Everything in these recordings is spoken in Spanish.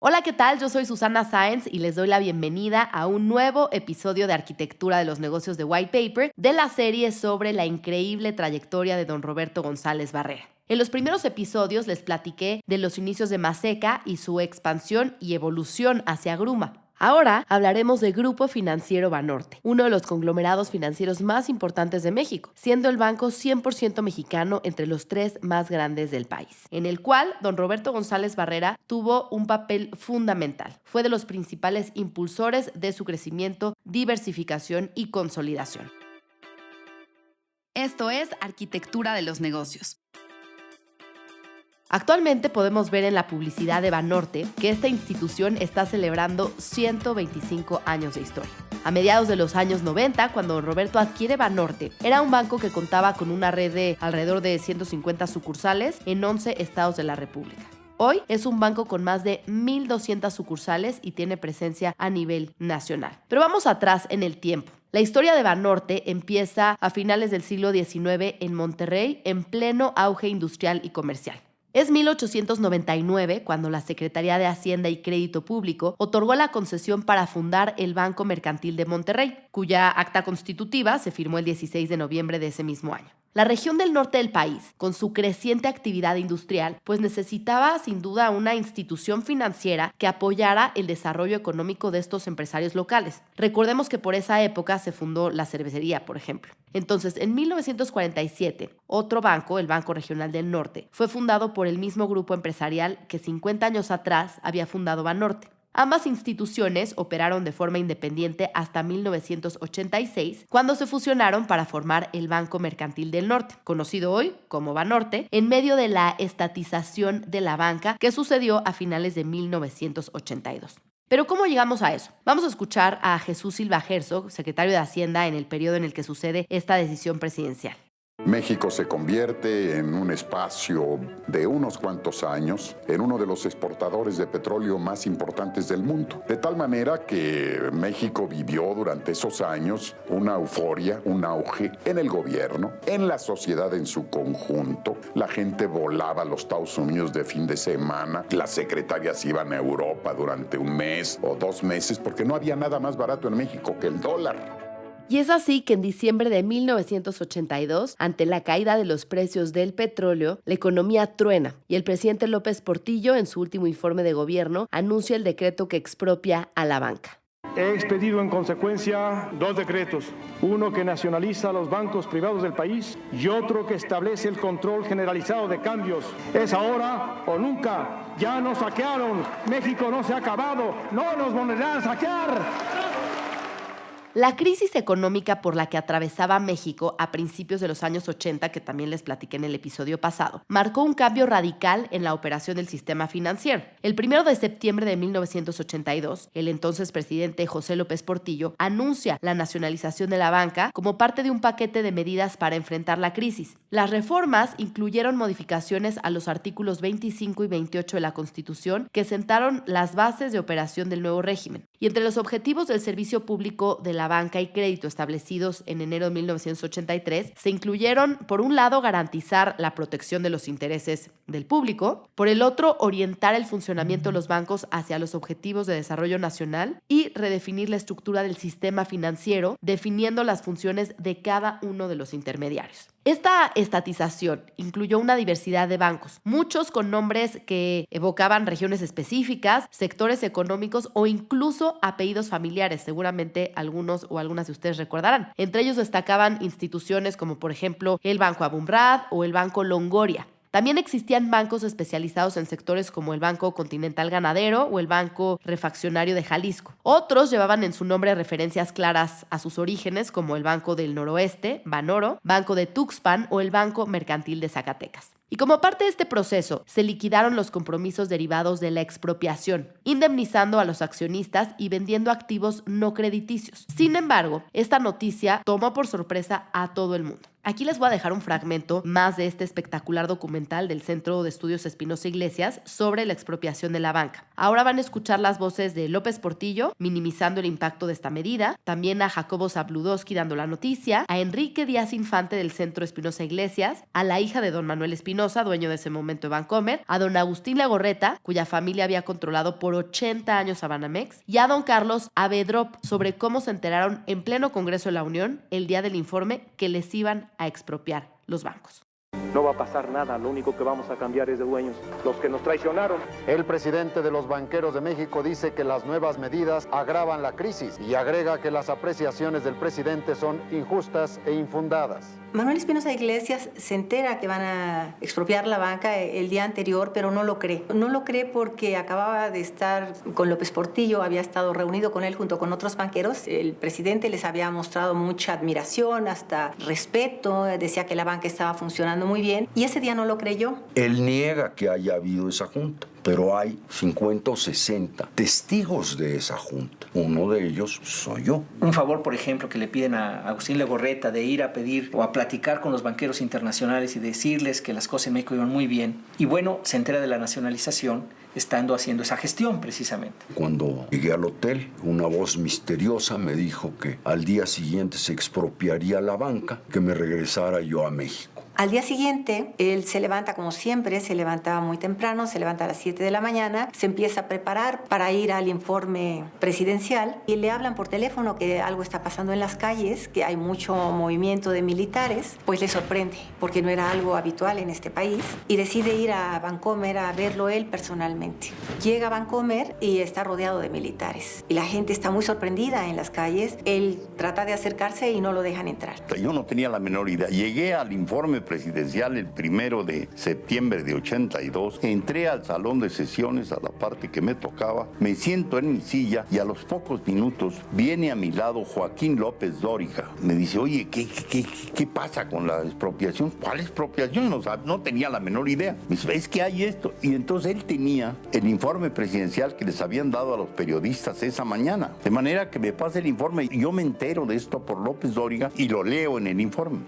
Hola, ¿qué tal? Yo soy Susana Sáenz y les doy la bienvenida a un nuevo episodio de Arquitectura de los Negocios de White Paper de la serie sobre la increíble trayectoria de don Roberto González Barrera. En los primeros episodios les platiqué de los inicios de Maseca y su expansión y evolución hacia Gruma. Ahora hablaremos de Grupo Financiero Banorte, uno de los conglomerados financieros más importantes de México, siendo el banco 100% mexicano entre los tres más grandes del país, en el cual don Roberto González Barrera tuvo un papel fundamental. Fue de los principales impulsores de su crecimiento, diversificación y consolidación. Esto es Arquitectura de los Negocios. Actualmente podemos ver en la publicidad de Banorte que esta institución está celebrando 125 años de historia. A mediados de los años 90, cuando don Roberto adquiere Banorte, era un banco que contaba con una red de alrededor de 150 sucursales en 11 estados de la República. Hoy es un banco con más de 1,200 sucursales y tiene presencia a nivel nacional. Pero vamos atrás en el tiempo. La historia de Banorte empieza a finales del siglo XIX en Monterrey, en pleno auge industrial y comercial. Es 1899 cuando la Secretaría de Hacienda y Crédito Público otorgó la concesión para fundar el Banco Mercantil de Monterrey, cuya acta constitutiva se firmó el 16 de noviembre de ese mismo año. La región del norte del país, con su creciente actividad industrial, pues necesitaba sin duda una institución financiera que apoyara el desarrollo económico de estos empresarios locales. Recordemos que por esa época se fundó la cervecería, por ejemplo. Entonces, en 1947, otro banco, el Banco Regional del Norte, fue fundado por el mismo grupo empresarial que 50 años atrás había fundado Banorte. Ambas instituciones operaron de forma independiente hasta 1986, cuando se fusionaron para formar el Banco Mercantil del Norte, conocido hoy como Banorte, en medio de la estatización de la banca que sucedió a finales de 1982. Pero ¿cómo llegamos a eso? Vamos a escuchar a Jesús Silva Herzog, secretario de Hacienda en el periodo en el que sucede esta decisión presidencial. México se convierte en un espacio de unos cuantos años en uno de los exportadores de petróleo más importantes del mundo. De tal manera que México vivió durante esos años una euforia, un auge en el gobierno, en la sociedad en su conjunto. La gente volaba a los Estados Unidos de fin de semana. Las secretarias iban a Europa durante un mes o 2 meses porque no había nada más barato en México que el dólar. Y es así que en diciembre de 1982, ante la caída de los precios del petróleo, la economía truena y el presidente López Portillo, en su último informe de gobierno, anuncia el decreto que expropia a la banca. He expedido en consecuencia 2 decretos, uno que nacionaliza los bancos privados del país y otro que establece el control generalizado de cambios. Es ahora o nunca. Ya nos saquearon. México no se ha acabado. No nos volverán a saquear. La crisis económica por la que atravesaba México a principios de los años 80, que también les platiqué en el episodio pasado, marcó un cambio radical en la operación del sistema financiero. El 1 de septiembre de 1982, el entonces presidente José López Portillo anuncia la nacionalización de la banca como parte de un paquete de medidas para enfrentar la crisis. Las reformas incluyeron modificaciones a los artículos 25 y 28 de la Constitución que sentaron las bases de operación del nuevo régimen. Y entre los objetivos del servicio público de la banca y crédito establecidos en enero de 1983 se incluyeron, por un lado, garantizar la protección de los intereses del público, por el otro, orientar el funcionamiento de los bancos hacia los objetivos de desarrollo nacional y redefinir la estructura del sistema financiero, definiendo las funciones de cada uno de los intermediarios. Esta estatización incluyó una diversidad de bancos, muchos con nombres que evocaban regiones específicas, sectores económicos o incluso apellidos familiares, seguramente algunos o algunas de ustedes recordarán. Entre ellos destacaban instituciones como por ejemplo el Banco Abumrad o el Banco Longoria. También existían bancos especializados en sectores como el Banco Continental Ganadero o el Banco Refaccionario de Jalisco. Otros llevaban en su nombre referencias claras a sus orígenes, como el Banco del Noroeste, Banoro, Banco de Tuxpan o el Banco Mercantil de Zacatecas. Y como parte de este proceso, se liquidaron los compromisos derivados de la expropiación, indemnizando a los accionistas y vendiendo activos no crediticios. Sin embargo, esta noticia tomó por sorpresa a todo el mundo. Aquí les voy a dejar un fragmento más de este espectacular documental del Centro de Estudios Espinosa Iglesias sobre la expropiación de la banca. Ahora van a escuchar las voces de López Portillo, minimizando el impacto de esta medida, también a Jacobo Zabludowski dando la noticia, a Enrique Díaz Infante del Centro Espinosa Iglesias, a la hija de don Manuel Espinosa, Espinosa, dueño de ese momento de Bancomer, a don Agustín Legorreta, cuya familia había controlado por 80 años a Banamex, y a don Carlos Avedrop, sobre cómo se enteraron en pleno Congreso de la Unión el día del informe que les iban a expropiar los bancos. No va a pasar nada, lo único que vamos a cambiar es de dueños, los que nos traicionaron. El presidente de los Banqueros de México dice que las nuevas medidas agravan la crisis y agrega que las apreciaciones del presidente son injustas e infundadas. Manuel Espinosa Iglesias se entera que van a expropiar la banca el día anterior, pero no lo cree. No lo cree porque acababa de estar con López Portillo, había estado reunido con él junto con otros banqueros. El presidente les había mostrado mucha admiración, hasta respeto, decía que la banca estaba funcionando muy bien, y ese día no lo creyó. Él niega que haya habido esa junta, pero hay 50 o 60 testigos de esa junta. Uno de ellos soy yo. Un favor, por ejemplo, que le piden a Agustín Legorreta de ir a pedir o a platicar con los banqueros internacionales y decirles que las cosas en México iban muy bien. Y bueno, se entera de la nacionalización estando haciendo esa gestión precisamente. Cuando llegué al hotel, una voz misteriosa me dijo que al día siguiente se expropiaría la banca, que me regresara yo a México. Al día siguiente, él se levanta como siempre, se levantaba muy temprano, se levanta a las 7 de la mañana, se empieza a preparar para ir al informe presidencial y le hablan por teléfono que algo está pasando en las calles, que hay mucho movimiento de militares, pues le sorprende, porque no era algo habitual en este país, y decide ir a Bancomer a verlo él personalmente. Llega a Bancomer y está rodeado de militares, y la gente está muy sorprendida en las calles. Él trata de acercarse y no lo dejan entrar. Yo no tenía la menor idea. Llegué al informe presidencial el 1 de septiembre de 82, entré al salón de sesiones a la parte que me tocaba, me siento en mi silla y a los pocos minutos viene a mi lado Joaquín López Dóriga. Me dice, oye, ¿qué pasa con la expropiación? ¿Cuál expropiación? No tenía la menor idea. Me dice, es que hay esto. Y entonces él tenía el informe presidencial que les habían dado a los periodistas esa mañana. De manera que me pasa el informe y yo me entero de esto por López Dóriga y lo leo en el informe.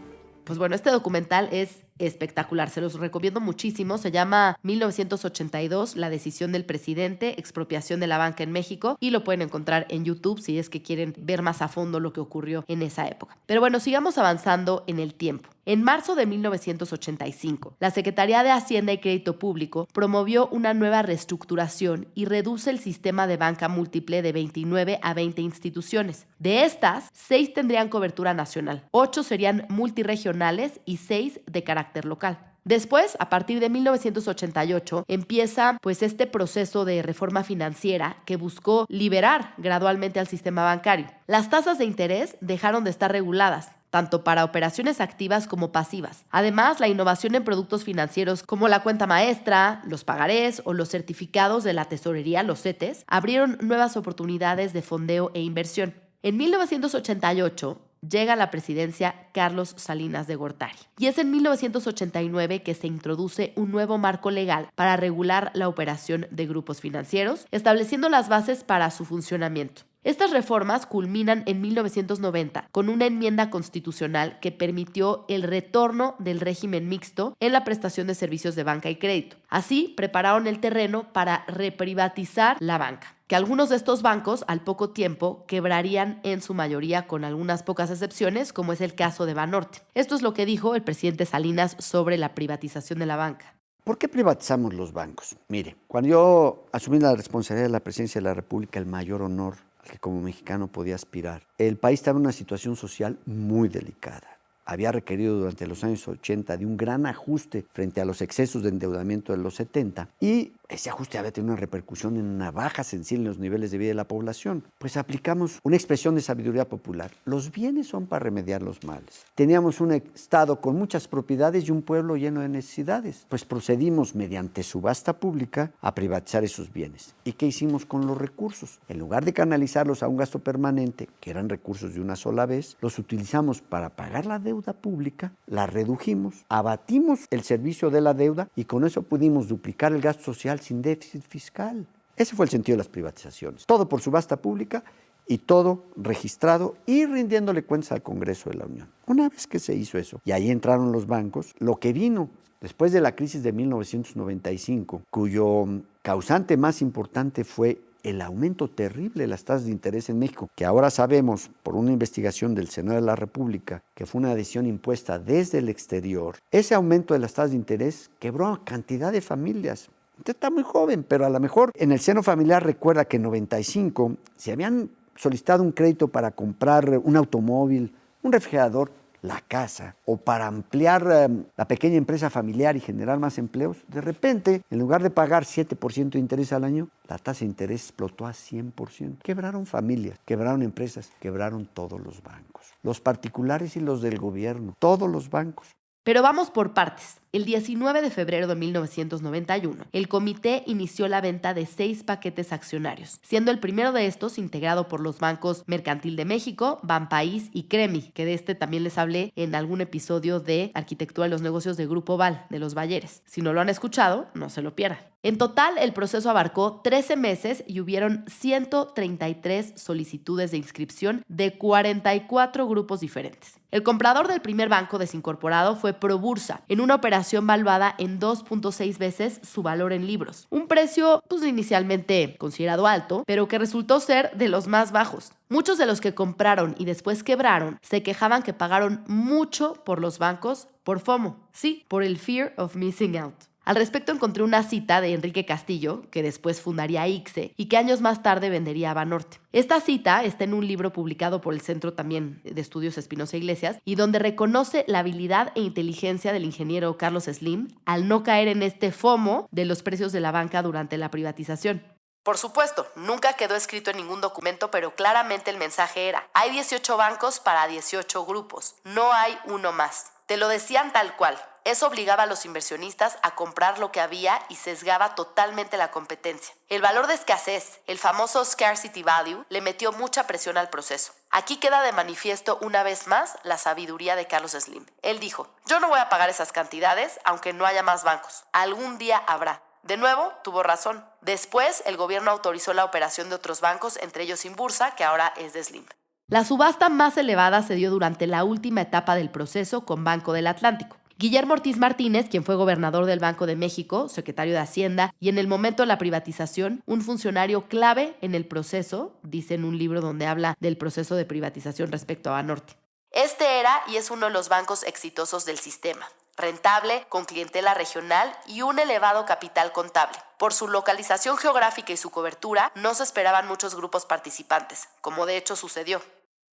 Pues bueno, este documental es espectacular, se los recomiendo muchísimo. Se llama 1982, la decisión del presidente, expropiación de la banca en México, y lo pueden encontrar en YouTube si es que quieren ver más a fondo lo que ocurrió en esa época. Pero bueno, sigamos avanzando en el tiempo. En marzo de 1985, la Secretaría de Hacienda y Crédito Público promovió una nueva reestructuración y reduce el sistema de banca múltiple de 29 a 20 instituciones. De estas, 6 tendrían cobertura nacional, 8 serían multirregionales y 6 de carácter local. Después, a partir de 1988, empieza pues este proceso de reforma financiera que buscó liberar gradualmente al sistema bancario. Las tasas de interés dejaron de estar reguladas, tanto para operaciones activas como pasivas. Además, la innovación en productos financieros como la cuenta maestra, los pagarés o los certificados de la tesorería, los CETES, abrieron nuevas oportunidades de fondeo e inversión. En 1988, llega a la presidencia Carlos Salinas de Gortari. Y es en 1989 que se introduce un nuevo marco legal para regular la operación de grupos financieros, estableciendo las bases para su funcionamiento. Estas reformas culminan en 1990 con una enmienda constitucional que permitió el retorno del régimen mixto en la prestación de servicios de banca y crédito. Así, prepararon el terreno para reprivatizar la banca, que algunos de estos bancos al poco tiempo quebrarían en su mayoría, con algunas pocas excepciones, como es el caso de Banorte. Esto es lo que dijo el presidente Salinas sobre la privatización de la banca. ¿Por qué privatizamos los bancos? Mire, cuando yo asumí la responsabilidad de la presidencia de la República, el mayor honor al que como mexicano podía aspirar, el país estaba en una situación social muy delicada. Había requerido durante los años 80 de un gran ajuste frente a los excesos de endeudamiento de los 70, y ese ajuste había tenido una repercusión en una baja sensible en los niveles de vida de la población. Pues aplicamos una expresión de sabiduría popular: los bienes son para remediar los males. Teníamos un estado con muchas propiedades y un pueblo lleno de necesidades. Pues procedimos mediante subasta pública a privatizar esos bienes. ¿Y qué hicimos con los recursos? En lugar de canalizarlos a un gasto permanente, que eran recursos de una sola vez, los utilizamos para pagar la deuda pública, la redujimos, abatimos el servicio de la deuda y con eso pudimos duplicar el gasto social sin déficit fiscal. Ese fue el sentido de las privatizaciones. Todo por subasta pública y todo registrado y rindiéndole cuentas al Congreso de la Unión. Una vez que se hizo eso, y ahí entraron los bancos, lo que vino después de la crisis de 1995, cuyo causante más importante fue el aumento terrible de las tasas de interés en México, que ahora sabemos por una investigación del Senado de la República que fue una decisión impuesta desde el exterior, ese aumento de las tasas de interés quebró a cantidad de familias. Usted está muy joven, pero a lo mejor en el seno familiar recuerda que en 95 se habían solicitado un crédito para comprar un automóvil, un refrigerador, la casa, o para ampliar la pequeña empresa familiar y generar más empleos. De repente, en lugar de pagar 7% de interés al año, la tasa de interés explotó a 100%. Quebraron familias, quebraron empresas, quebraron todos los bancos, los particulares y los del gobierno, todos los bancos. Pero vamos por partes. El 19 de febrero de 1991, el comité inició la venta de 6 paquetes accionarios, siendo el primero de estos integrado por los bancos Mercantil de México, Banpaís y Cremi, que de este también les hablé en algún episodio de Arquitectura de los Negocios de Grupo Val, de los Balleres. Si no lo han escuchado, no se lo pierdan. En total, el proceso abarcó 13 meses y hubieron 133 solicitudes de inscripción de 44 grupos diferentes. El comprador del primer banco desincorporado fue Probursa, en una operación valuada en 2.6 veces su valor en libros. Un precio, inicialmente considerado alto, pero que resultó ser de los más bajos. Muchos de los que compraron y después quebraron se quejaban que pagaron mucho por los bancos por FOMO. Sí, por el Fear of Missing Out. Al respecto encontré una cita de Enrique Castillo, que después fundaría ICSE y que años más tarde vendería a Banorte. Esta cita está en un libro publicado por el Centro también de Estudios Espinosa Iglesias y donde reconoce la habilidad e inteligencia del ingeniero Carlos Slim al no caer en este FOMO de los precios de la banca durante la privatización. Por supuesto, nunca quedó escrito en ningún documento, pero claramente el mensaje era: hay 18 bancos para 18 grupos, no hay uno más. Te lo decían tal cual. Eso obligaba a los inversionistas a comprar lo que había y sesgaba totalmente la competencia. El valor de escasez, el famoso scarcity value, le metió mucha presión al proceso. Aquí queda de manifiesto una vez más la sabiduría de Carlos Slim. Él dijo: yo no voy a pagar esas cantidades aunque no haya más bancos. Algún día habrá. De nuevo, tuvo razón. Después, el gobierno autorizó la operación de otros bancos, entre ellos Inbursa, que ahora es de Slim. La subasta más elevada se dio durante la última etapa del proceso con Banco del Atlántico. Guillermo Ortiz Martínez, quien fue gobernador del Banco de México, secretario de Hacienda y en el momento de la privatización, un funcionario clave en el proceso, dice en un libro donde habla del proceso de privatización respecto a Banorte. Este era y es uno de los bancos exitosos del sistema, rentable, con clientela regional y un elevado capital contable. Por su localización geográfica y su cobertura, no se esperaban muchos grupos participantes, como de hecho sucedió.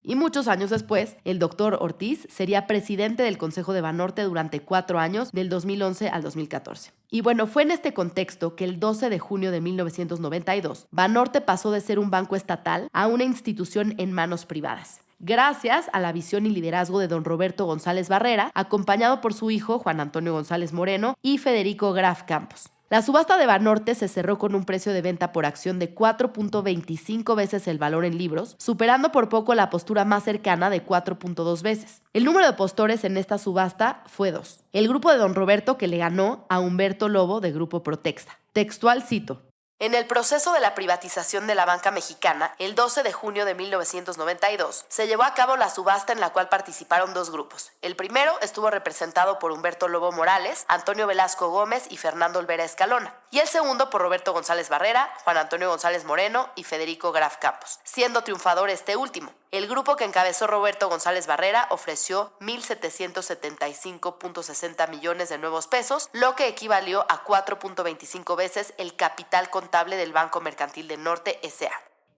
Y muchos años después, el doctor Ortiz sería presidente del Consejo de Banorte durante 4 años, del 2011 al 2014. Y bueno, fue en este contexto que el 12 de junio de 1992, Banorte pasó de ser un banco estatal a una institución en manos privadas, gracias a la visión y liderazgo de don Roberto González Barrera, acompañado por su hijo Juan Antonio González Moreno y Federico Graf Campos. La subasta de Banorte se cerró con un precio de venta por acción de 4.25 veces el valor en libros, superando por poco la postura más cercana de 4.2 veces. El número de postores en esta subasta fue 2. El grupo de don Roberto, que le ganó a Humberto Lobo de Grupo Protexta. Textual cito: en el proceso de la privatización de la banca mexicana, el 12 de junio de 1992, se llevó a cabo la subasta en la cual participaron 2 grupos. El primero estuvo representado por Humberto Lobo Morales, Antonio Velasco Gómez y Fernando Olvera Escalona, y el segundo por Roberto González Barrera, Juan Antonio González Moreno y Federico Graf Campos, siendo triunfador este último. El grupo que encabezó Roberto González Barrera ofreció 1.775.60 millones de nuevos pesos, lo que equivalió a 4.25 veces el capital contable del Banco Mercantil del Norte S.A.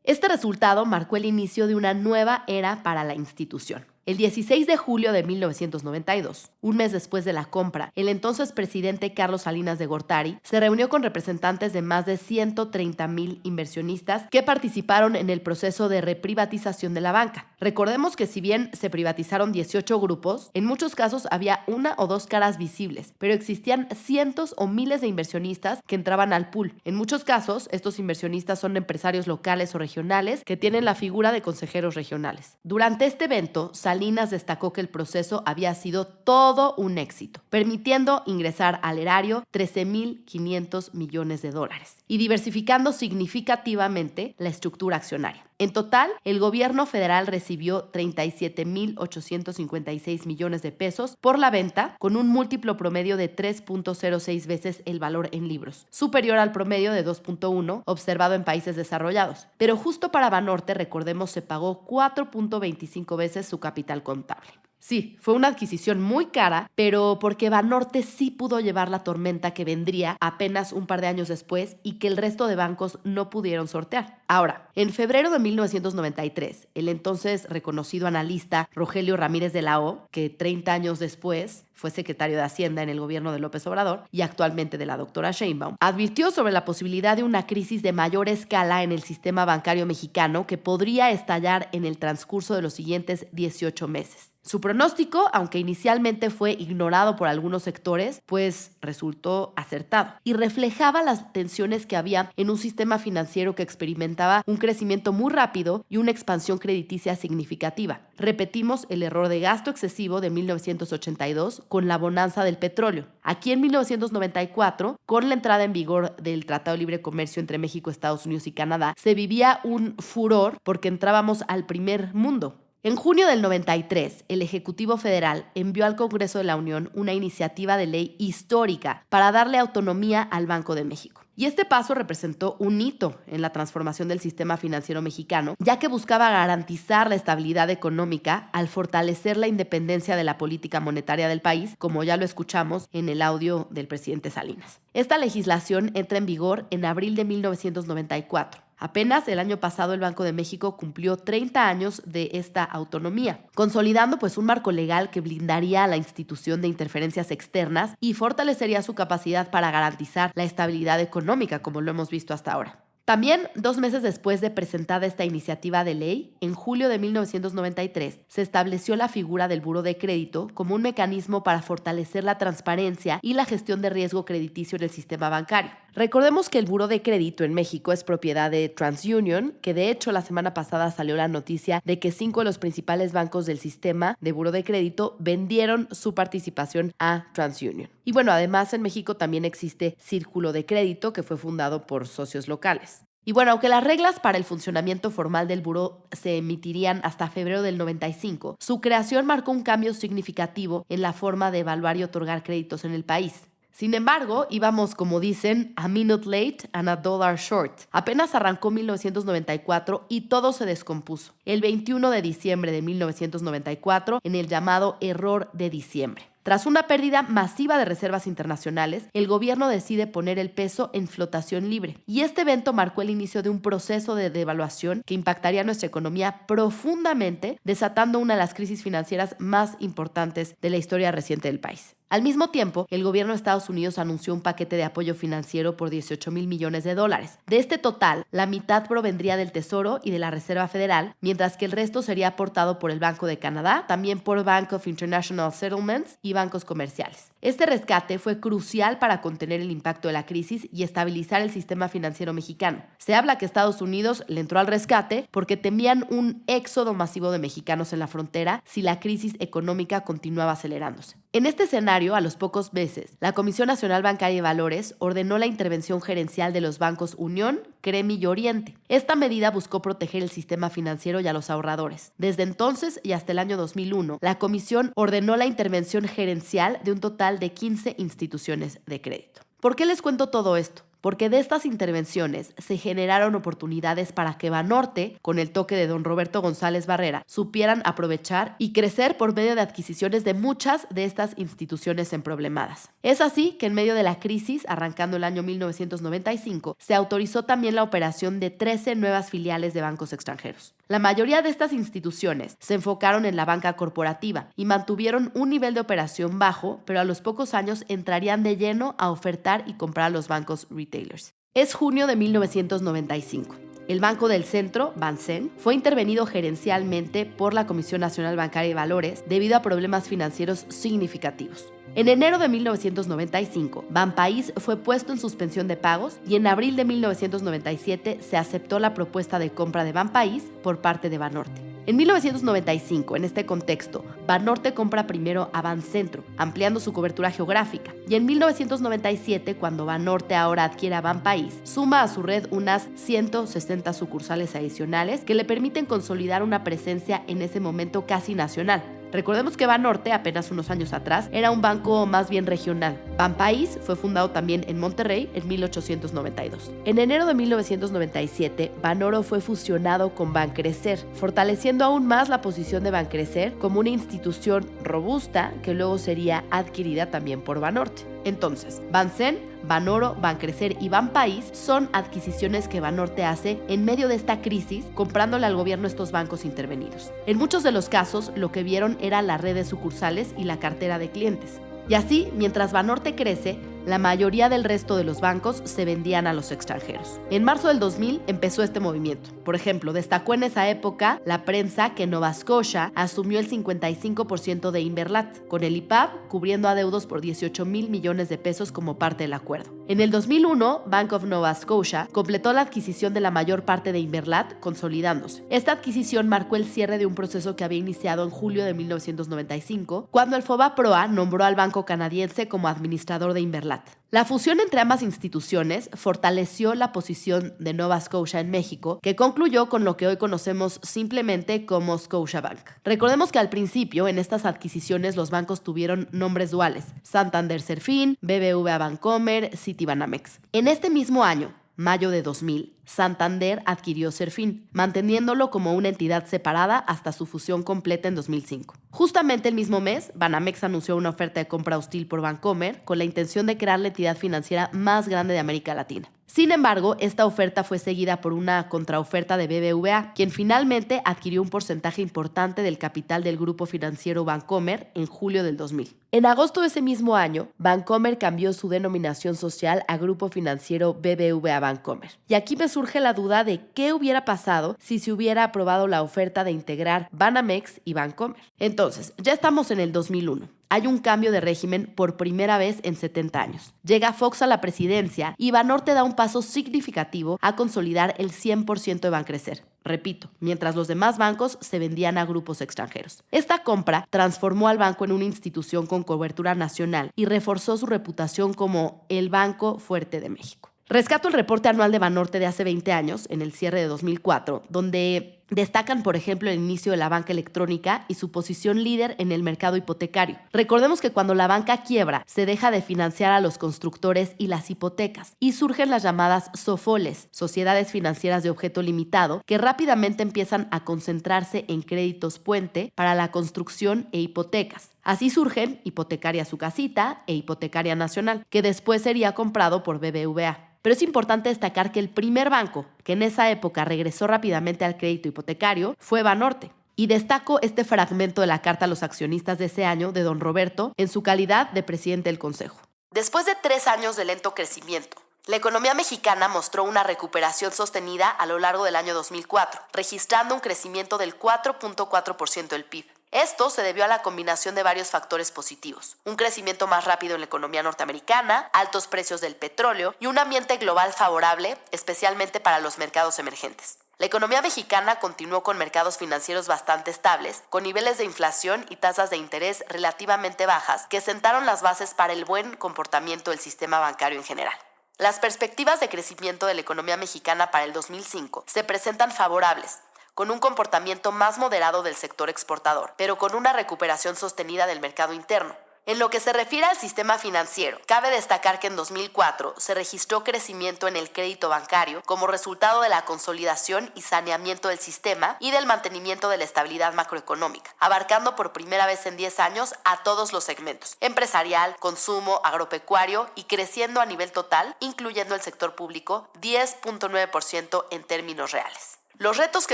Este resultado marcó el inicio de una nueva era para la institución. El 16 de julio de 1992, un mes después de la compra, el entonces presidente Carlos Salinas de Gortari se reunió con representantes de más de 130,000 inversionistas que participaron en el proceso de reprivatización de la banca. Recordemos que si bien se privatizaron 18 grupos, en muchos casos había 1 o 2 caras visibles, pero existían cientos o miles de inversionistas que entraban al pool. En muchos casos, estos inversionistas son empresarios locales o regionales que tienen la figura de consejeros regionales. Durante este evento, Salinas destacó que el proceso había sido todo un éxito, permitiendo ingresar al erario 13.500 millones de dólares y diversificando significativamente la estructura accionaria. En total, el gobierno federal recibió 37.856 millones de pesos por la venta, con un múltiplo promedio de 3.06 veces el valor en libros, superior al promedio de 2.1 observado en países desarrollados. Pero justo para Banorte, recordemos, se pagó 4.25 veces su capital contable. Sí, fue una adquisición muy cara, pero porque Banorte sí pudo llevar la tormenta que vendría apenas un par de años después y que el resto de bancos no pudieron sortear. Ahora, en febrero de 1993, el entonces reconocido analista Rogelio Ramírez de la O, que 30 años después fue secretario de Hacienda en el gobierno de López Obrador y actualmente de la doctora Sheinbaum, advirtió sobre la posibilidad de una crisis de mayor escala en el sistema bancario mexicano que podría estallar en el transcurso de los siguientes 18 meses. Su pronóstico, aunque inicialmente fue ignorado por algunos sectores, pues resultó acertado y reflejaba las tensiones que había en un sistema financiero que experimentaba un crecimiento muy rápido y una expansión crediticia significativa. Repetimos el error de gasto excesivo de 1982 con la bonanza del petróleo. Aquí en 1994, con la entrada en vigor del Tratado de Libre Comercio entre México, Estados Unidos y Canadá, se vivía un furor porque entrábamos al primer mundo. En junio del 93, el Ejecutivo Federal envió al Congreso de la Unión una iniciativa de ley histórica para darle autonomía al Banco de México. Y este paso representó un hito en la transformación del sistema financiero mexicano, ya que buscaba garantizar la estabilidad económica al fortalecer la independencia de la política monetaria del país, como ya lo escuchamos en el audio del presidente Salinas. Esta legislación entra en vigor en abril de 1994. Apenas el año pasado el Banco de México cumplió 30 años de esta autonomía, consolidando pues un marco legal que blindaría a la institución de interferencias externas y fortalecería su capacidad para garantizar la estabilidad económica, como lo hemos visto hasta ahora. También, 2 meses después de presentada esta iniciativa de ley, en julio de 1993, se estableció la figura del Buró de Crédito como un mecanismo para fortalecer la transparencia y la gestión de riesgo crediticio en el sistema bancario. Recordemos que el Buró de Crédito en México es propiedad de TransUnion, que de hecho la semana pasada salió la noticia de que 5 de los principales bancos del sistema de Buró de Crédito vendieron su participación a TransUnion. Y bueno, además en México también existe Círculo de Crédito, que fue fundado por socios locales. Y bueno, aunque las reglas para el funcionamiento formal del buró se emitirían hasta febrero del 95, su creación marcó un cambio significativo en la forma de evaluar y otorgar créditos en el país. Sin embargo, íbamos, como dicen, a minute late and a dollar short. Apenas arrancó 1994 y todo se descompuso. El 21 de diciembre de 1994, en el llamado error de diciembre. Tras una pérdida masiva de reservas internacionales, el gobierno decide poner el peso en flotación libre. Y este evento marcó el inicio de un proceso de devaluación que impactaría nuestra economía profundamente, desatando una de las crisis financieras más importantes de la historia reciente del país. Al mismo tiempo, el gobierno de Estados Unidos anunció un paquete de apoyo financiero por $18,000 millones. De este total, la mitad provendría del Tesoro y de la Reserva Federal, mientras que el resto sería aportado por el Banco de Canadá, también por Bank of International Settlements y bancos comerciales. Este rescate fue crucial para contener el impacto de la crisis y estabilizar el sistema financiero mexicano. Se habla que Estados Unidos le entró al rescate porque temían un éxodo masivo de mexicanos en la frontera si la crisis económica continuaba acelerándose. En este escenario, a los pocos meses, la Comisión Nacional Bancaria y Valores ordenó la intervención gerencial de los bancos Unión, Cremi y Oriente. Esta medida buscó proteger el sistema financiero y a los ahorradores. Desde entonces y hasta el año 2001, la Comisión ordenó la intervención gerencial de un total de 15 instituciones de crédito. ¿Por qué les cuento todo esto? Porque de estas intervenciones se generaron oportunidades para que Banorte, con el toque de don Roberto González Barrera, supieran aprovechar y crecer por medio de adquisiciones de muchas de estas instituciones emproblemadas. Es así que en medio de la crisis, arrancando el año 1995, se autorizó también la operación de 13 nuevas filiales de bancos extranjeros. La mayoría de estas instituciones se enfocaron en la banca corporativa y mantuvieron un nivel de operación bajo, pero a los pocos años entrarían de lleno a ofertar y comprar a los bancos retailers. Es junio de 1995. El Banco del Centro, Bancen, fue intervenido gerencialmente por la Comisión Nacional Bancaria y Valores debido a problemas financieros significativos. En enero de 1995, Banpaís fue puesto en suspensión de pagos y en abril de 1997 se aceptó la propuesta de compra de Banpaís por parte de Banorte. En 1995, en este contexto, Banorte compra primero a Bancentro, ampliando su cobertura geográfica. Y en 1997, cuando Banorte ahora adquiere a Banpaís, suma a su red unas 160 sucursales adicionales que le permiten consolidar una presencia en ese momento casi nacional. Recordemos que Banorte, apenas unos años atrás, era un banco más bien regional. Banpaís fue fundado también en Monterrey en 1892. En enero de 1997, Banoro fue fusionado con Bancrecer, fortaleciendo aún más la posición de Bancrecer como una institución robusta que luego sería adquirida también por Banorte. Entonces, Bancen, Banoro, Bancrecer y Banpaís son adquisiciones que Banorte hace en medio de esta crisis, comprándole al gobierno estos bancos intervenidos. En muchos de los casos, lo que vieron era la red de sucursales y la cartera de clientes. Y así, mientras Banorte crece, la mayoría del resto de los bancos se vendían a los extranjeros. En marzo del 2000 empezó este movimiento. Por ejemplo, destacó en esa época la prensa que Nova Scotia asumió el 55% de Inverlat, con el IPAB cubriendo adeudos por 18,000 millones de pesos como parte del acuerdo. En el 2001, Bank of Nova Scotia completó la adquisición de la mayor parte de Inverlat, consolidándose. Esta adquisición marcó el cierre de un proceso que había iniciado en julio de 1995, cuando el FOBAPROA nombró al banco canadiense como administrador de Inverlat. La fusión entre ambas instituciones fortaleció la posición de Nova Scotia en México, que concluyó con lo que hoy conocemos simplemente como Scotiabank. Recordemos que al principio, en estas adquisiciones, los bancos tuvieron nombres duales: Santander Serfín, BBVA Bancomer, Citibanamex. En este mismo año, mayo de 2000, Santander adquirió Serfín, manteniéndolo como una entidad separada hasta su fusión completa en 2005. Justamente el mismo mes, Banamex anunció una oferta de compra hostil por Bancomer con la intención de crear la entidad financiera más grande de América Latina. Sin embargo, esta oferta fue seguida por una contraoferta de BBVA, quien finalmente adquirió un porcentaje importante del capital del grupo financiero Bancomer en julio del 2000. En agosto de ese mismo año, Bancomer cambió su denominación social a Grupo Financiero BBVA Bancomer. Y aquí me surge la duda de qué hubiera pasado si se hubiera aprobado la oferta de integrar Banamex y Bancomer. Entonces, ya estamos en el 2001. Hay un cambio de régimen por primera vez en 70 años. Llega Fox a la presidencia y Banorte da un paso significativo a consolidar el 100% de Bancrecer. Repito, mientras los demás bancos se vendían a grupos extranjeros. Esta compra transformó al banco en una institución con cobertura nacional y reforzó su reputación como el banco fuerte de México. Rescato el reporte anual de Banorte de hace 20 años, en el cierre de 2004, donde destacan, por ejemplo, el inicio de la banca electrónica y su posición líder en el mercado hipotecario. Recordemos que cuando la banca quiebra, se deja de financiar a los constructores y las hipotecas, y surgen las llamadas SOFOLES, sociedades financieras de objeto limitado, que rápidamente empiezan a concentrarse en créditos puente para la construcción e hipotecas. Así surgen Hipotecaria Su Casita e Hipotecaria Nacional, que después sería comprado por BBVA. Pero es importante destacar que el primer banco que en esa época regresó rápidamente al crédito hipotecario fue Banorte. Y destaco este fragmento de la carta a los accionistas de ese año de don Roberto en su calidad de presidente del Consejo. Después de 3 años de lento crecimiento, la economía mexicana mostró una recuperación sostenida a lo largo del año 2004, registrando un crecimiento del 4.4% del PIB. Esto se debió a la combinación de varios factores positivos: un crecimiento más rápido en la economía norteamericana, altos precios del petróleo y un ambiente global favorable, especialmente para los mercados emergentes. La economía mexicana continuó con mercados financieros bastante estables, con niveles de inflación y tasas de interés relativamente bajas que sentaron las bases para el buen comportamiento del sistema bancario en general. Las perspectivas de crecimiento de la economía mexicana para el 2005 se presentan favorables, con un comportamiento más moderado del sector exportador, pero con una recuperación sostenida del mercado interno. En lo que se refiere al sistema financiero, cabe destacar que en 2004 se registró crecimiento en el crédito bancario como resultado de la consolidación y saneamiento del sistema y del mantenimiento de la estabilidad macroeconómica, abarcando por primera vez en 10 años a todos los segmentos: empresarial, consumo, agropecuario, y creciendo a nivel total, incluyendo el sector público, 10.9% en términos reales. Los retos que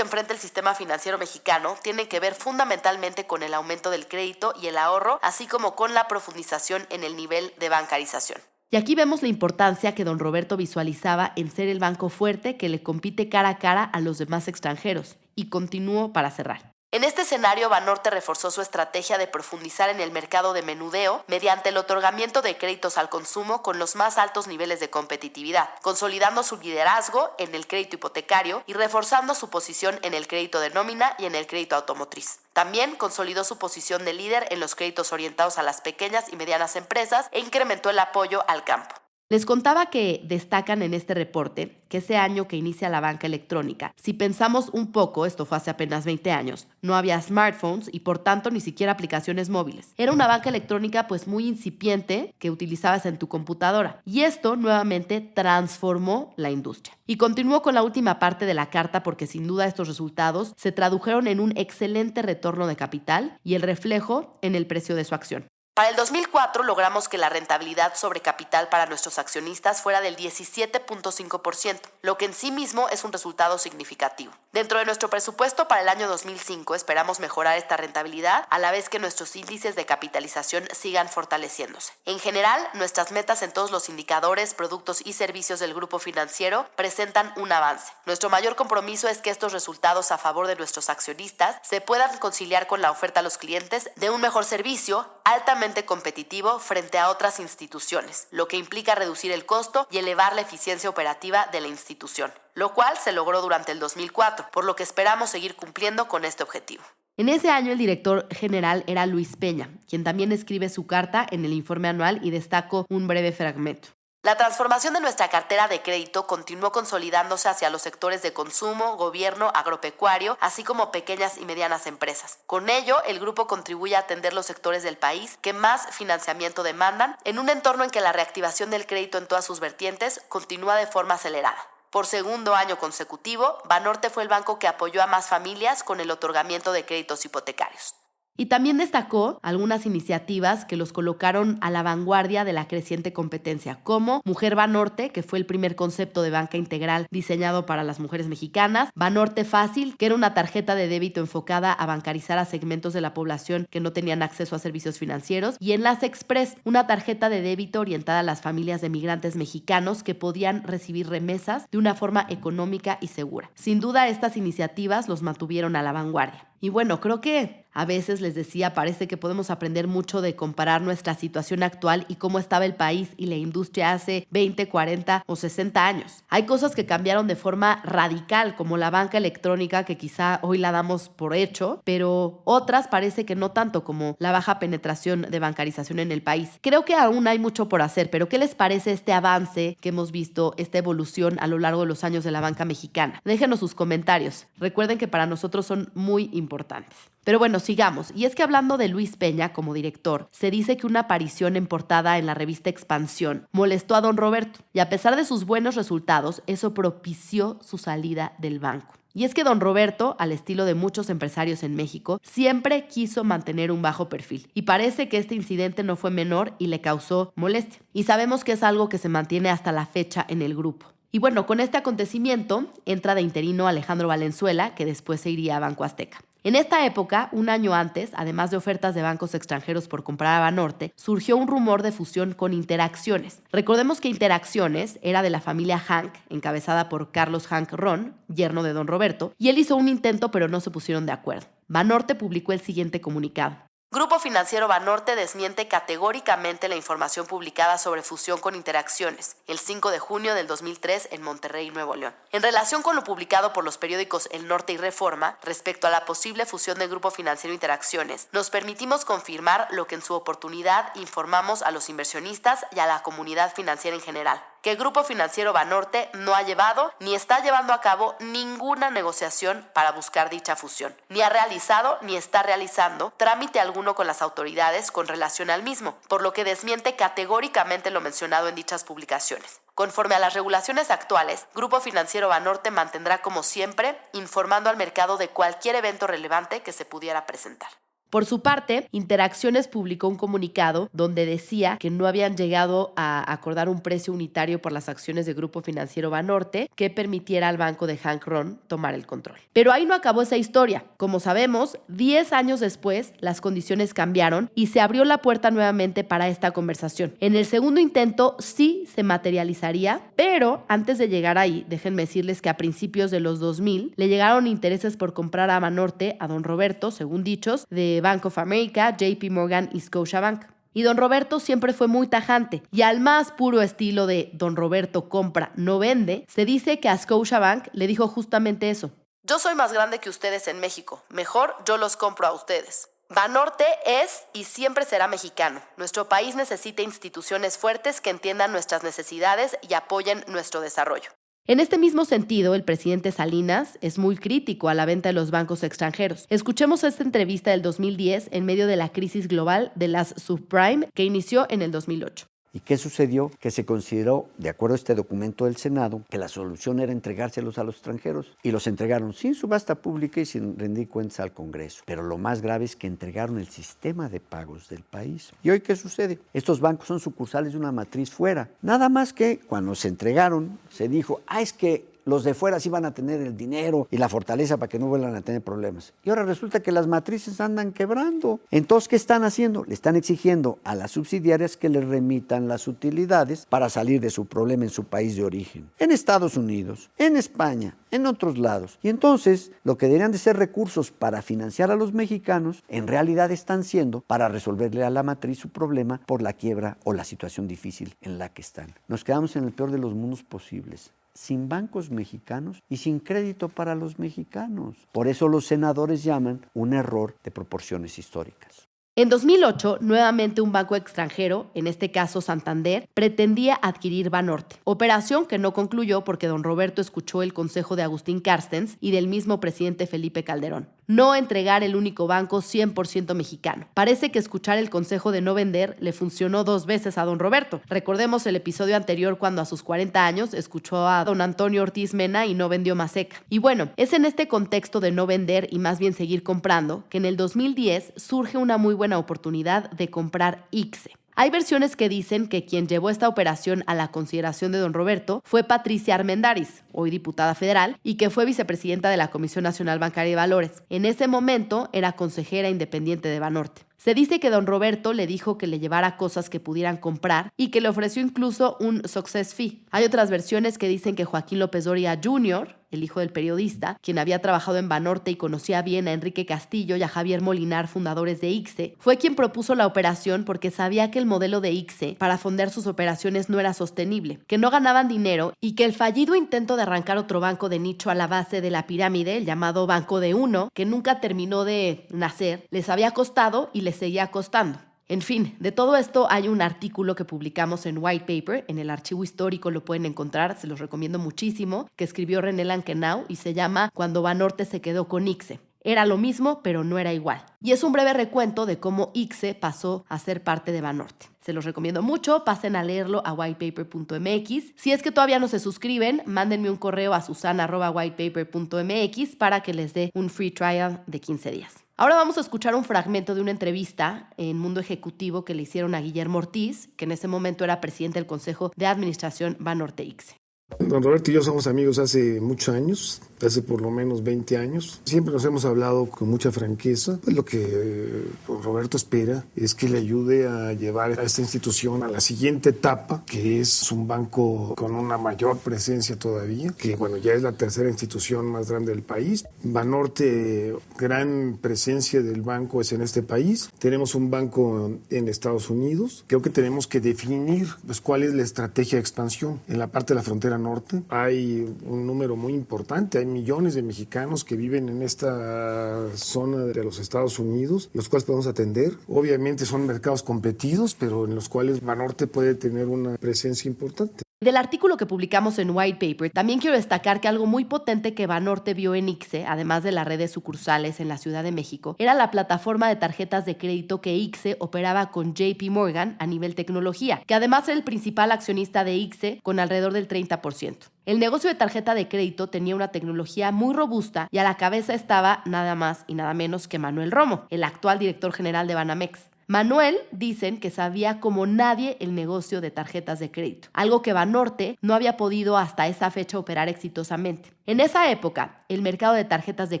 enfrenta el sistema financiero mexicano tienen que ver fundamentalmente con el aumento del crédito y el ahorro, así como con la profundización en el nivel de bancarización. Y aquí vemos la importancia que don Roberto visualizaba en ser el banco fuerte que le compite cara a cara a los demás extranjeros. Y continúo para cerrar. En este escenario, Banorte reforzó su estrategia de profundizar en el mercado de menudeo mediante el otorgamiento de créditos al consumo con los más altos niveles de competitividad, consolidando su liderazgo en el crédito hipotecario y reforzando su posición en el crédito de nómina y en el crédito automotriz. También consolidó su posición de líder en los créditos orientados a las pequeñas y medianas empresas e incrementó el apoyo al campo. Les contaba que destacan en este reporte que ese año que inicia la banca electrónica, si pensamos un poco, esto fue hace apenas 20 años, no había smartphones y por tanto ni siquiera aplicaciones móviles. Era una banca electrónica pues muy incipiente que utilizabas en tu computadora y esto nuevamente transformó la industria. Y continuó con la última parte de la carta porque sin duda estos resultados se tradujeron en un excelente retorno de capital y el reflejo en el precio de su acción. Para el 2004 logramos que la rentabilidad sobre capital para nuestros accionistas fuera del 17.5%, lo que en sí mismo es un resultado significativo. Dentro de nuestro presupuesto para el año 2005 esperamos mejorar esta rentabilidad a la vez que nuestros índices de capitalización sigan fortaleciéndose. En general, nuestras metas en todos los indicadores, productos y servicios del grupo financiero presentan un avance. Nuestro mayor compromiso es que estos resultados a favor de nuestros accionistas se puedan conciliar con la oferta a los clientes de un mejor servicio altamente competitivo frente a otras instituciones, lo que implica reducir el costo y elevar la eficiencia operativa de la institución, lo cual se logró durante el 2004, por lo que esperamos seguir cumpliendo con este objetivo. En ese año el director general era Luis Peña, quien también escribe su carta en el informe anual y destaco un breve fragmento. La transformación de nuestra cartera de crédito continuó consolidándose hacia los sectores de consumo, gobierno, agropecuario, así como pequeñas y medianas empresas. Con ello, el grupo contribuye a atender los sectores del país que más financiamiento demandan, en un entorno en que la reactivación del crédito en todas sus vertientes continúa de forma acelerada. Por segundo año consecutivo, Banorte fue el banco que apoyó a más familias con el otorgamiento de créditos hipotecarios. Y también destacó algunas iniciativas que los colocaron a la vanguardia de la creciente competencia, como Mujer Banorte, que fue el primer concepto de banca integral diseñado para las mujeres mexicanas, Banorte Fácil, que era una tarjeta de débito enfocada a bancarizar a segmentos de la población que no tenían acceso a servicios financieros, y Enlace Express, una tarjeta de débito orientada a las familias de migrantes mexicanos que podían recibir remesas de una forma económica y segura. Sin duda, estas iniciativas los mantuvieron a la vanguardia. Y bueno, creo que a veces les decía, parece que podemos aprender mucho de comparar nuestra situación actual y cómo estaba el país y la industria hace 20, 40 o 60 años. Hay cosas que cambiaron de forma radical, como la banca electrónica, que quizá hoy la damos por hecho, pero otras parece que no tanto, como la baja penetración de bancarización en el país. Creo que aún hay mucho por hacer, pero ¿qué les parece este avance que hemos visto, esta evolución a lo largo de los años de la banca mexicana? Déjenos sus comentarios. Recuerden que para nosotros son muy importantes. Pero bueno, sigamos. Y es que hablando de Luis Peña como director, se dice que una aparición en portada en la revista Expansión molestó a don Roberto, y a pesar de sus buenos resultados, eso propició su salida del banco. Y es que don Roberto, al estilo de muchos empresarios en México, siempre quiso mantener un bajo perfil. Y parece que este incidente no fue menor y le causó molestia. Y sabemos que es algo que se mantiene hasta la fecha en el grupo. Y bueno, con este acontecimiento entra de interino Alejandro Valenzuela, que después se iría a Banco Azteca. En esta época, un año antes, además de ofertas de bancos extranjeros por comprar a Banorte, surgió un rumor de fusión con Interacciones. Recordemos que Interacciones era de la familia Hank, encabezada por Carlos Hank Ron, yerno de don Roberto, y él hizo un intento pero no se pusieron de acuerdo. Banorte publicó el siguiente comunicado. Grupo Financiero Banorte desmiente categóricamente la información publicada sobre fusión con Interacciones el 5 de junio del 2003 en Monterrey, Nuevo León. En relación con lo publicado por los periódicos El Norte y Reforma respecto a la posible fusión del Grupo Financiero Interacciones, nos permitimos confirmar lo que en su oportunidad informamos a los inversionistas y a la comunidad financiera en general, que el Grupo Financiero Banorte no ha llevado ni está llevando a cabo ninguna negociación para buscar dicha fusión, ni ha realizado ni está realizando trámite alguno con las autoridades con relación al mismo, por lo que desmiente categóricamente lo mencionado en dichas publicaciones. Conforme a las regulaciones actuales, Grupo Financiero Banorte mantendrá como siempre informando al mercado de cualquier evento relevante que se pudiera presentar. Por su parte, Interacciones publicó un comunicado donde decía que no habían llegado a acordar un precio unitario por las acciones de Grupo Financiero Banorte que permitiera al banco de Hank Ron tomar el control. Pero ahí no acabó esa historia. Como sabemos, 10 años después, las condiciones cambiaron y se abrió la puerta nuevamente para esta conversación. En el segundo intento sí se materializaría, pero antes de llegar ahí, déjenme decirles que a principios de los 2000 le llegaron intereses por comprar a Banorte a don Roberto, según dichos, de Bank of America, JP Morgan y Scotiabank. Y don Roberto siempre fue muy tajante, y al más puro estilo de don Roberto compra, no vende, se dice que a Scotiabank le dijo justamente eso. Yo soy más grande que ustedes en México, mejor yo los compro a ustedes. Banorte es y siempre será mexicano. Nuestro país necesita instituciones fuertes que entiendan nuestras necesidades y apoyen nuestro desarrollo. En este mismo sentido, el presidente Salinas es muy crítico a la venta de los bancos extranjeros. Escuchemos esta entrevista del 2010 en medio de la crisis global de las subprime que inició en el 2008. ¿Y qué sucedió? Que se consideró, de acuerdo a este documento del Senado, que la solución era entregárselos a los extranjeros. Y los entregaron sin subasta pública y sin rendir cuentas al Congreso. Pero lo más grave es que entregaron el sistema de pagos del país. ¿Y hoy qué sucede? Estos bancos son sucursales de una matriz fuera. Nada más que cuando se entregaron, se dijo, es que los de fuera sí van a tener el dinero y la fortaleza para que no vuelvan a tener problemas. Y ahora resulta que las matrices andan quebrando. Entonces, ¿qué están haciendo? Le están exigiendo a las subsidiarias que les remitan las utilidades para salir de su problema en su país de origen. En Estados Unidos, en España, en otros lados. Y entonces, lo que deberían de ser recursos para financiar a los mexicanos, en realidad están siendo para resolverle a la matriz su problema por la quiebra o la situación difícil en la que están. Nos quedamos en el peor de los mundos posibles, sin bancos mexicanos y sin crédito para los mexicanos. Por eso los senadores llaman un error de proporciones históricas. En 2008, nuevamente un banco extranjero, en este caso Santander, pretendía adquirir Banorte, operación que no concluyó porque don Roberto escuchó el consejo de Agustín Carstens y del mismo presidente Felipe Calderón. No entregar el único banco 100% mexicano. Parece que escuchar el consejo de no vender le funcionó 2 veces a don Roberto. Recordemos el episodio anterior cuando a sus 40 años escuchó a don Antonio Ortiz Mena y no vendió Maseca. Y bueno, es en este contexto de no vender y más bien seguir comprando que en el 2010 surge una muy buena oportunidad de comprar ICSE. Hay versiones que dicen que quien llevó esta operación a la consideración de don Roberto fue Patricia Armendáriz, hoy diputada federal, y que fue vicepresidenta de la Comisión Nacional Bancaria de Valores. En ese momento era consejera independiente de Banorte. Se dice que don Roberto le dijo que le llevara cosas que pudieran comprar y que le ofreció incluso un success fee. Hay otras versiones que dicen que Joaquín López Dóriga Jr., el hijo del periodista, quien había trabajado en Banorte y conocía bien a Enrique Castillo y a Javier Molinar, fundadores de ICSE, fue quien propuso la operación porque sabía que el modelo de ICSE para fondear sus operaciones no era sostenible, que no ganaban dinero y que el fallido intento de arrancar otro banco de nicho a la base de la pirámide, el llamado Banco de Uno, que nunca terminó de nacer, les había costado y les seguía costando. En fin, de todo esto hay un artículo que publicamos en White Paper, en el archivo histórico lo pueden encontrar, se los recomiendo muchísimo, que escribió René Lankenau y se llama Cuando Banorte se quedó con ICSE. Era lo mismo, pero no era igual. Y es un breve recuento de cómo ICSE pasó a ser parte de Banorte. Se los recomiendo mucho, pasen a leerlo a whitepaper.mx. Si es que todavía no se suscriben, mándenme un correo a susana@whitepaper.mx para que les dé un free trial de 15 días. Ahora vamos a escuchar un fragmento de una entrevista en Mundo Ejecutivo que le hicieron a Guillermo Ortiz, que en ese momento era presidente del Consejo de Administración Banorte ICSE. Don Roberto y yo somos amigos hace muchos años, hace por lo menos 20 años. Siempre nos hemos hablado con mucha franqueza. Pues lo que don Roberto espera es que le ayude a llevar a esta institución a la siguiente etapa, que es un banco con una mayor presencia todavía, que bueno, ya es la tercera institución más grande del país. Banorte, gran presencia del banco es en este país. Tenemos un banco en Estados Unidos. Creo que tenemos que definir pues, cuál es la estrategia de expansión en la parte de la frontera norte. Hay un número muy importante, hay millones de mexicanos que viven en esta zona de los Estados Unidos, los cuales podemos atender. Obviamente son mercados competidos, pero en los cuales Banorte puede tener una presencia importante. Del artículo que publicamos en White Paper, también quiero destacar que algo muy potente que Banorte vio en ICSE, además de la red de sucursales en la Ciudad de México, era la plataforma de tarjetas de crédito que ICSE operaba con JP Morgan a nivel tecnología, que además era el principal accionista de ICSE con alrededor del 30%. El negocio de tarjeta de crédito tenía una tecnología muy robusta y a la cabeza estaba nada más y nada menos que Manuel Romo, el actual director general de Banamex. Manuel, dicen que sabía como nadie el negocio de tarjetas de crédito, algo que Banorte no había podido hasta esa fecha operar exitosamente. En esa época, el mercado de tarjetas de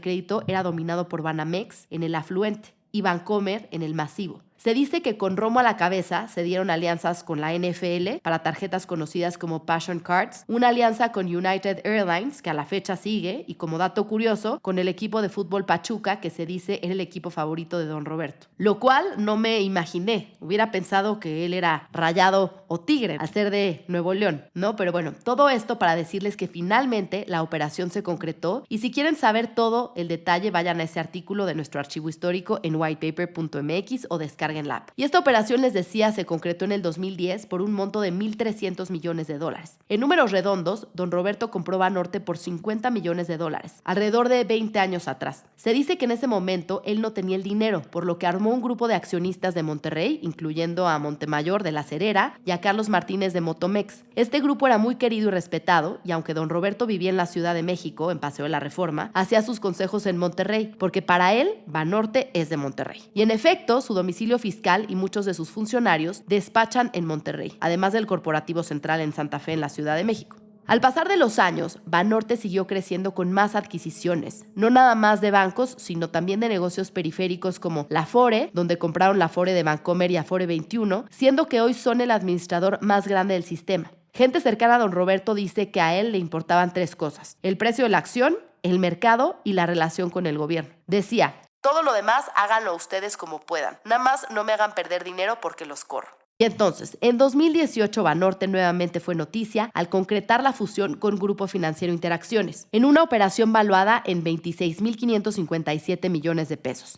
crédito era dominado por Banamex en el afluente y Bancomer en el masivo. Se dice que con Romo a la cabeza se dieron alianzas con la NFL para tarjetas conocidas como Passion Cards, una alianza con United Airlines, que a la fecha sigue, y como dato curioso, con el equipo de fútbol Pachuca, que se dice era el equipo favorito de Don Roberto. Lo cual no me imaginé. Hubiera pensado que él era Rayado o Tigre, al ser de Nuevo León, ¿no? Pero bueno, todo esto para decirles que finalmente la operación se concretó, y si quieren saber todo el detalle, vayan a ese artículo de nuestro archivo histórico en whitepaper.mx o descarguen la app. Y esta operación, les decía, se concretó en el 2010 por un monto de $1,300 millones. En números redondos, Don Roberto compró Banorte por $50 millones, alrededor de 20 años atrás. Se dice que en ese momento él no tenía el dinero, por lo que armó un grupo de accionistas de Monterrey, incluyendo a Montemayor de La Cerera y a Carlos Martínez de Motomex. Este grupo era muy querido y respetado, y aunque Don Roberto vivía en la Ciudad de México, en Paseo de la Reforma, hacía sus consejos en Monterrey, porque para él, Banorte es de Monterrey. Y en efecto, su domicilio fiscal y muchos de sus funcionarios despachan en Monterrey, además del corporativo central en Santa Fe, en la Ciudad de México. Al pasar de los años, Banorte siguió creciendo con más adquisiciones, no nada más de bancos, sino también de negocios periféricos como la Afore, donde compraron la Afore de Bancomer y Afore 21, siendo que hoy son el administrador más grande del sistema. Gente cercana a Don Roberto dice que a él le importaban 3 cosas: el precio de la acción, el mercado y la relación con el gobierno. Decía: todo lo demás háganlo ustedes como puedan. Nada más no me hagan perder dinero porque los corro. Y entonces, en 2018, Banorte nuevamente fue noticia al concretar la fusión con Grupo Financiero Interacciones, en una operación valuada en $26,557 millones.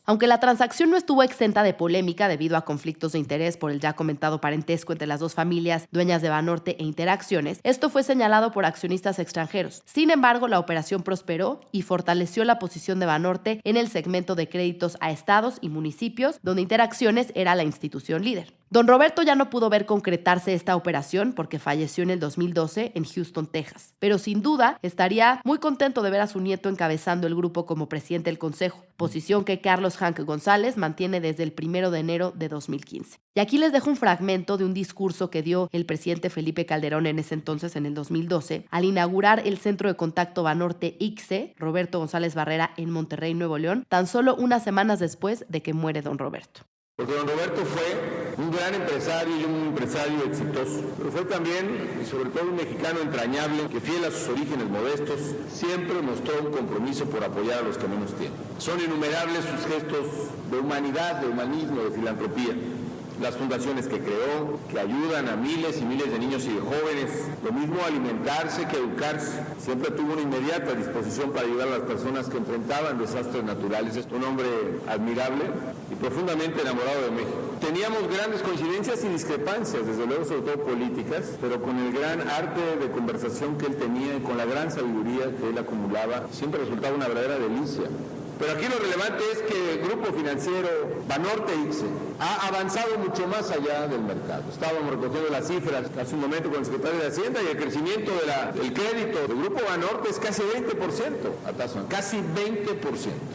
Aunque la transacción no estuvo exenta de polémica debido a conflictos de interés por el ya comentado parentesco entre las dos familias dueñas de Banorte e Interacciones, esto fue señalado por accionistas extranjeros. Sin embargo, la operación prosperó y fortaleció la posición de Banorte en el segmento de créditos a estados y municipios, donde Interacciones era la institución líder. Don Roberto ya no pudo ver concretarse esta operación porque falleció en el 2012 en Houston, Texas. Pero sin duda estaría muy contento de ver a su nieto encabezando el grupo como presidente del consejo, posición que Carlos Hank González mantiene desde el 1 de enero de 2015. Y aquí les dejo un fragmento de un discurso que dio el presidente Felipe Calderón en ese entonces, en el 2012, al inaugurar el Centro de Contacto Banorte ICSE, Roberto González Barrera, en Monterrey, Nuevo León, tan solo unas semanas después de que muere Don Roberto. Porque Don Roberto fue un gran empresario y un empresario exitoso, pero fue también y sobre todo un mexicano entrañable que, fiel a sus orígenes modestos, siempre mostró un compromiso por apoyar a los que menos tienen. Son innumerables sus gestos de humanidad, de humanismo, de filantropía. Las fundaciones que creó, que ayudan a miles y miles de niños y de jóvenes. Lo mismo alimentarse que educarse. Siempre tuvo una inmediata disposición para ayudar a las personas que enfrentaban desastres naturales. Es un hombre admirable y profundamente enamorado de México. Teníamos grandes coincidencias y discrepancias, desde luego sobre todo políticas, pero con el gran arte de conversación que él tenía y con la gran sabiduría que él acumulaba, siempre resultaba una verdadera delicia. Pero aquí lo relevante es que el Grupo Financiero Banorte ICSE ha avanzado mucho más allá del mercado. Estábamos recogiendo las cifras hace un momento con el secretario de Hacienda, y el crecimiento del crédito del Grupo Banorte es casi 20% a tasa, casi 20%.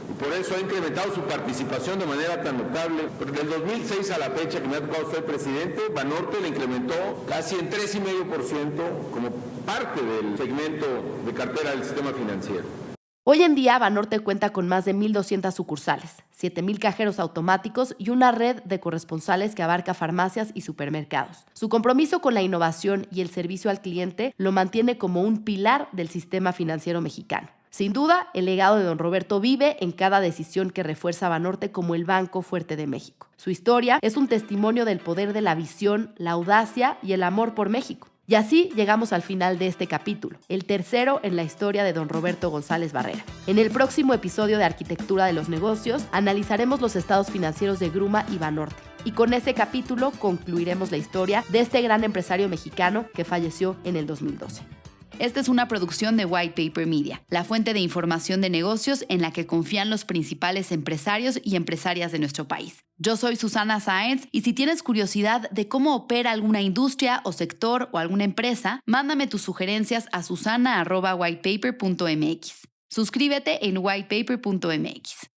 Y por eso ha incrementado su participación de manera tan notable. Porque del 2006 a la fecha que me ha tocado ser presidente, Banorte le incrementó casi en 3,5% como parte del segmento de cartera del sistema financiero. Hoy en día, Banorte cuenta con más de 1,200 sucursales, 7,000 cajeros automáticos y una red de corresponsales que abarca farmacias y supermercados. Su compromiso con la innovación y el servicio al cliente lo mantiene como un pilar del sistema financiero mexicano. Sin duda, el legado de Don Roberto vive en cada decisión que refuerza a Banorte como el banco fuerte de México. Su historia es un testimonio del poder de la visión, la audacia y el amor por México. Y así llegamos al final de este capítulo, el tercero en la historia de Don Roberto González Barrera. En el próximo episodio de Arquitectura de los Negocios, analizaremos los estados financieros de Gruma y Banorte. Y con ese capítulo concluiremos la historia de este gran empresario mexicano que falleció en el 2012. Esta es una producción de White Paper Media, la fuente de información de negocios en la que confían los principales empresarios y empresarias de nuestro país. Yo soy Susana Sáenz y si tienes curiosidad de cómo opera alguna industria o sector o alguna empresa, mándame tus sugerencias a susana@whitepaper.mx. Suscríbete en whitepaper.mx.